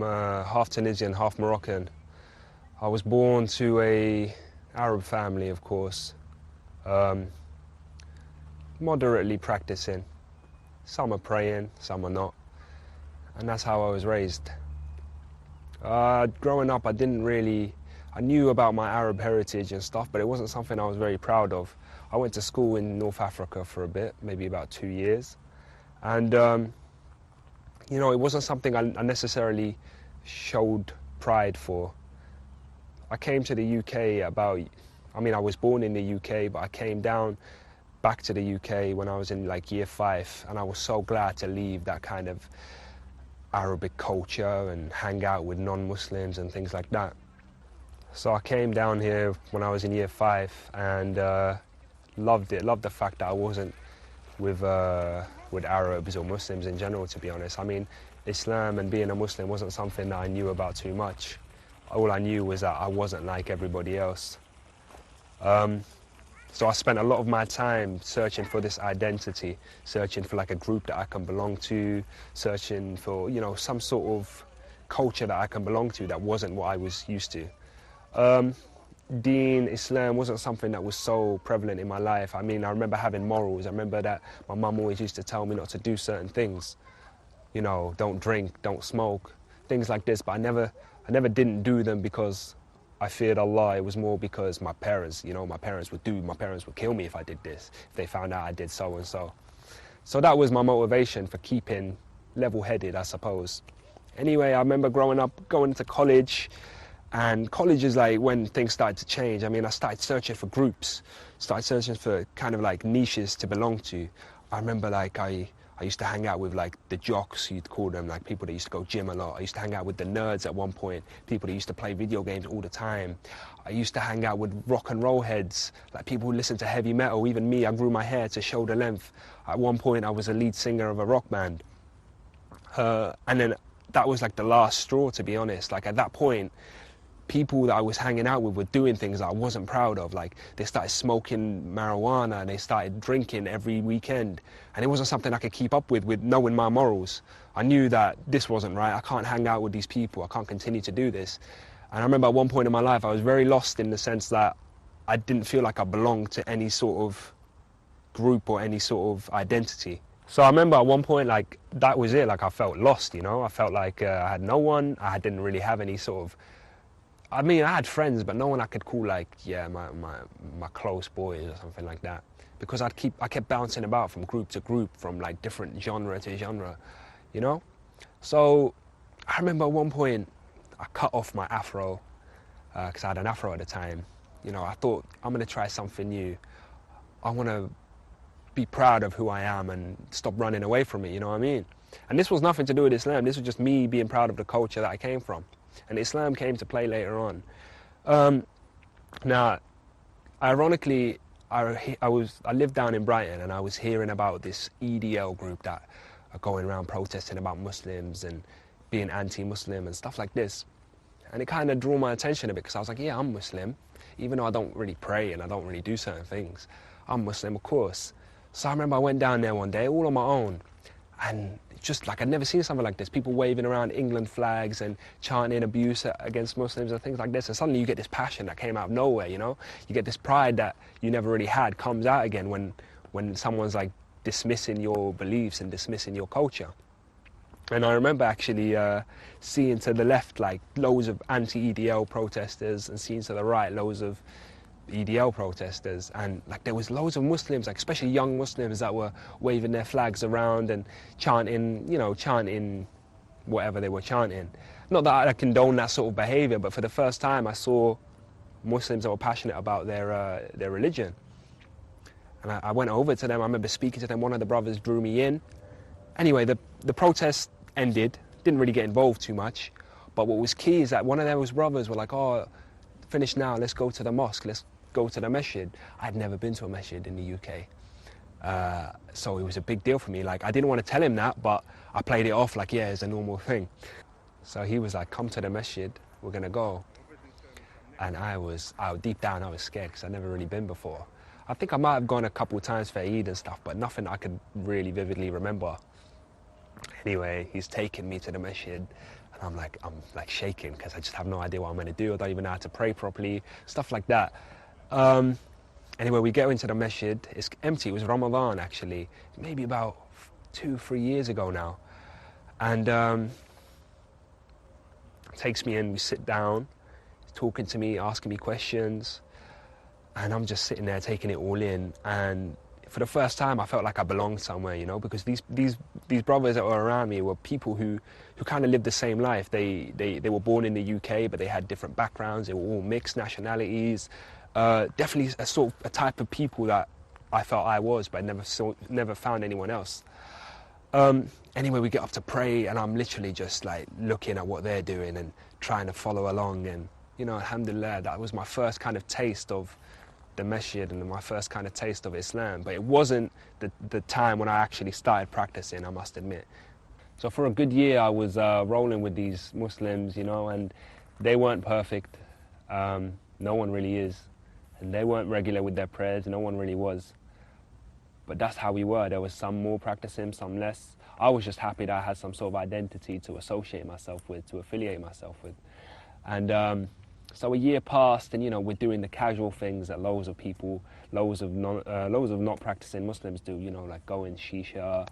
I'm half Tunisian, half Moroccan. I was born to a Arab family, of course, moderately practicing. Some are praying, some are not, and that's how I was raised. Growing up, I knew about my Arab heritage and stuff, but it wasn't something I was very proud of. I went to school in North Africa for a bit, maybe about 2 years, and it wasn't something I necessarily showed pride for. I came to the UK I was born in the UK, but I came back to the UK when I was in like year 5, and I was so glad to leave that kind of Arabic culture and hang out with non-Muslims and things like that. So I came down here when I was in year 5 and loved it, loved the fact that I wasn't with Arabs or Muslims in general, to be honest. I mean, Islam and being a Muslim wasn't something that I knew about too much. All I knew was that I wasn't like everybody else. So I spent a lot of my time searching for this identity, searching for like a group that I can belong to, searching for, some sort of culture that I can belong to that wasn't what I was used to. Deen, Islam wasn't something that was so prevalent in my life. I mean, I remember having morals. I remember that my mum always used to tell me not to do certain things. Don't drink, don't smoke, things like this. But I never didn't do them because I feared Allah. It was more because my parents would kill me if I did this, if they found out I did so and so. So that was my motivation for keeping level-headed, I suppose. Anyway, I remember growing up, going to college, and college is like when things started to change. I mean, I started searching for groups, started searching for kind of like niches to belong to. I remember like I used to hang out with like the jocks, you'd call them, like people that used to go gym a lot. I used to hang out with the nerds at one point, people that used to play video games all the time. I used to hang out with rock and roll heads, like people who listened to heavy metal. Even me, I grew my hair to shoulder length. At one point, I was a lead singer of a rock band. And then that was like the last straw, to be honest. Like at that point, people that I was hanging out with were doing things that I wasn't proud of. Like they started smoking marijuana and they started drinking every weekend. And it wasn't something I could keep up with knowing my morals. I knew that this wasn't right. I can't hang out with these people. I can't continue to do this. And I remember at one point in my life, I was very lost in the sense that I didn't feel like I belonged to any sort of group or any sort of identity. So I remember at one point, like, that was it. Like I felt lost, I felt like I had no one. I didn't really have any sort of, I mean, I had friends, but no one I could call like, my close boys or something like that. Because I kept bouncing about from group to group, from like different genre to genre, So I remember at one point I cut off my afro, because I had an afro at the time. I thought, I'm gonna try something new. I wanna be proud of who I am and stop running away from it, you know what I mean? And this was nothing to do with Islam. This was just me being proud of the culture that I came from. And Islam came to play later on. Now, ironically, I lived down in Brighton, and I was hearing about this EDL group that are going around protesting about Muslims and being anti-Muslim and stuff like this. And it kind of drew my attention a bit, because I was like, yeah, I'm Muslim, even though I don't really pray and I don't really do certain things. I'm Muslim, of course. So I remember I went down there one day all on my own, and just like I'd never seen something like this. People waving around England flags and chanting abuse against Muslims and things like this. And suddenly you get this passion that came out of nowhere, You get this pride that you never really had comes out again when someone's like dismissing your beliefs and dismissing your culture. And I remember actually seeing to the left like loads of anti-EDL protesters, and seeing to the right loads of EDL protesters, and like there was loads of Muslims, like especially young Muslims, that were waving their flags around and chanting whatever they were chanting. Not that I condone that sort of behavior, but for the first time I saw Muslims that were passionate about their religion. And I went over to them. I remember speaking to them. One of the brothers drew me in. Anyway, the protest ended. Didn't really get involved too much, but what was key is that one of those brothers were like, oh, finish now, let's go to the mosque, let's go to the masjid. I'd never been to a masjid in the UK. So it was a big deal for me. Like, I didn't want to tell him that, but I played it off like, yeah, it's a normal thing. So he was like, come to the masjid, we're gonna go. And deep down I was scared, because I'd never really been before. I think I might have gone a couple of times for Eid and stuff, but nothing I could really vividly remember. Anyway, he's taken me to the masjid, and And I'm like shaking because I just have no idea what I'm going to do. I don't even know how to pray properly, stuff like that. Anyway, we go into the masjid. It's empty. It was Ramadan, actually, maybe about 2-3 years ago now. And takes me in, we sit down, he's talking to me, asking me questions, and I'm just sitting there taking it all in. And for the first time, I felt like I belonged somewhere, you know, because these brothers that were around me were people who kind of lived the same life. They were born in the UK, but they had different backgrounds. They were all mixed nationalities. Definitely a type of people that I felt I was, but I never found anyone else. Anyway, we get up to pray, and I'm literally just like looking at what they're doing and trying to follow along. And, you know, alhamdulillah, that was my first kind of taste of the masjid and my first kind of taste of Islam. But it wasn't the time when I actually started practicing, I must admit. So for a good year, I was rolling with these Muslims, you know, and they weren't perfect. No one really is. And they weren't regular with their prayers. No one really was. But that's how we were. There was some more practicing, some less. I was just happy that I had some sort of identity to associate myself with, to affiliate myself with. And so a year passed, and, you know, we're doing the casual things that loads of people, loads of not practicing Muslims do, you know, like going shisha,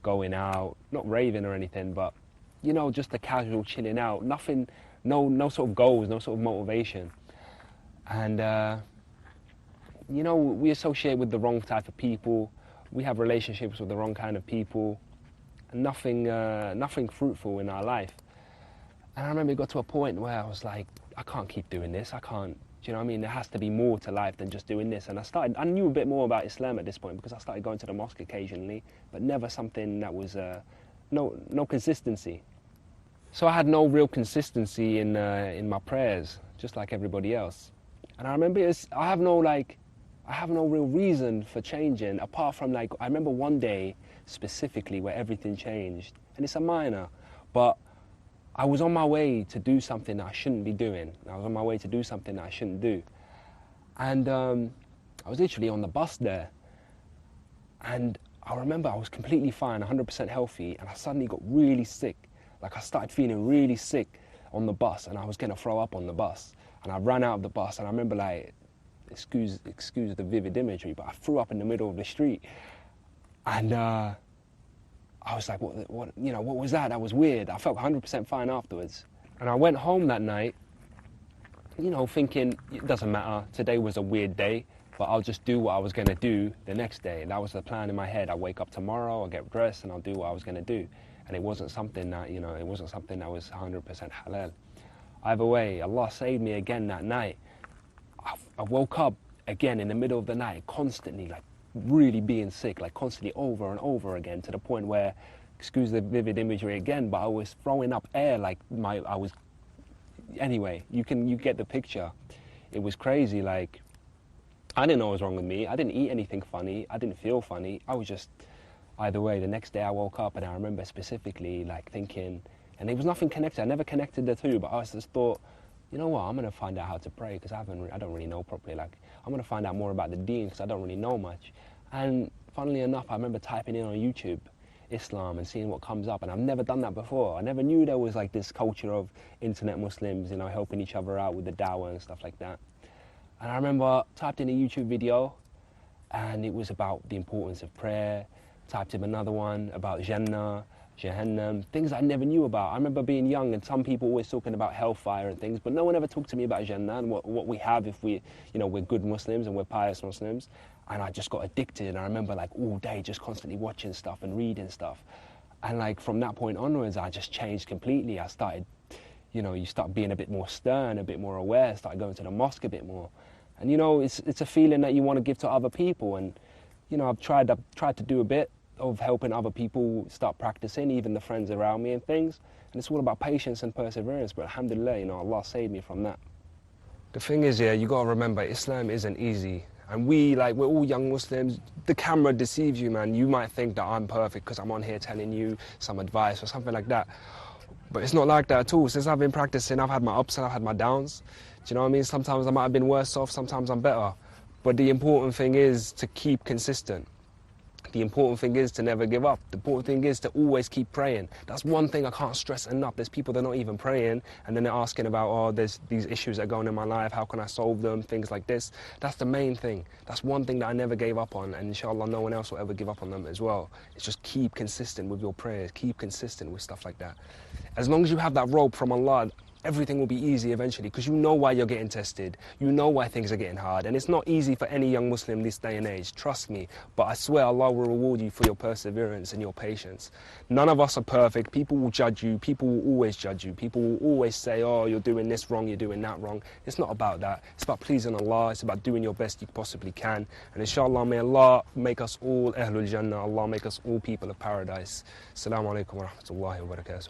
going out, not raving or anything, but, you know, just the casual chilling out. Nothing, no sort of goals, no sort of motivation. And you know, we associate with the wrong type of people. We have relationships with the wrong kind of people, and nothing fruitful in our life. And I remember it got to a point where I was like, I can't keep doing this. I can't, do you know what I mean? There has to be more to life than just doing this. And I knew a bit more about Islam at this point because I started going to the mosque occasionally, but never something that was, no consistency. So I had no real consistency in my prayers, just like everybody else. And I remember I have no real reason for changing, apart from, like, I remember one day specifically where everything changed, and it's a minor, but I was on my way to do something that I shouldn't be doing. I was on my way to do something that I shouldn't do. And I was literally on the bus there, and I remember I was completely fine, 100% healthy, and I suddenly got really sick. Like, I started feeling really sick on the bus, and I was gonna throw up on the bus. And I ran out of the bus, and I remember, like, excuse the vivid imagery, but I threw up in the middle of the street. And I was like, what was that? That was weird. I felt 100% fine afterwards. And I went home that night, you know, thinking, it doesn't matter, today was a weird day, but I'll just do what I was gonna do the next day. That was the plan in my head. I'll wake up tomorrow, I'll get dressed, and I'll do what I was gonna do. And it wasn't something that, you know, it wasn't something that was 100% halal. Either way, Allah saved me again that night. I woke up again in the middle of the night, constantly, like, really being sick, like, constantly over and over again, to the point where, excuse the vivid imagery again, but I was throwing up air, like, anyway, you get the picture. It was crazy. Like, I didn't know what was wrong with me. I didn't eat anything funny. I didn't feel funny. I was just, either way, the next day I woke up, and I remember specifically, like, thinking, and there was nothing connected. I never connected the two, but I just thought, you know what, I'm going to find out how to pray, because I don't really know properly. Like, I'm going to find out more about the deen, because I don't really know much. And funnily enough, I remember typing in on YouTube Islam and seeing what comes up, and I've never done that before. I never knew there was, like, this culture of internet Muslims, you know, helping each other out with the dawah and stuff like that. And I remember typed in a YouTube video, and it was about the importance of prayer. Typed in another one about Jannah, Jahannam, things I never knew about. I remember being young and some people always talking about hellfire and things, but no one ever talked to me about Jannah and what we have if we're good Muslims and we're pious Muslims. And I just got addicted. And I remember, like, all day just constantly watching stuff and reading stuff. And, like, from that point onwards, I just changed completely. I started, you know, you start being a bit more stern, a bit more aware, started going to the mosque a bit more. And, you know, it's a feeling that you want to give to other people. And, you know, I've tried to do a bit of helping other people start practicing, even the friends around me and things. And it's all about patience and perseverance, but alhamdulillah, you know, Allah saved me from that. The thing is, yeah, you got to remember, Islam isn't easy. And we're all young Muslims. The camera deceives you, man. You might think that I'm perfect because I'm on here telling you some advice or something like that. But it's not like that at all. Since I've been practicing, I've had my ups and I've had my downs. Do you know what I mean? Sometimes I might have been worse off, sometimes I'm better. But the important thing is to keep consistent. The important thing is to never give up. The important thing is to always keep praying. That's one thing I can't stress enough. There's people that are not even praying, and then they're asking about, oh, there's these issues that are going in my life, how can I solve them, things like this. That's the main thing. That's one thing that I never gave up on, and inshallah no one else will ever give up on them as well. It's just keep consistent with your prayers, keep consistent with stuff like that. As long as you have that rope from Allah, everything will be easy eventually, because you know why you're getting tested. You know why things are getting hard. And it's not easy for any young Muslim this day and age, trust me. But I swear Allah will reward you for your perseverance and your patience. None of us are perfect. People will judge you. People will always judge you. People will always say, oh, you're doing this wrong, you're doing that wrong. It's not about that. It's about pleasing Allah. It's about doing your best you possibly can. And inshallah, may Allah make us all Ahlul Jannah. Allah make us all people of paradise. Assalamu alaikum wa rahmatullahi wa barakatuh.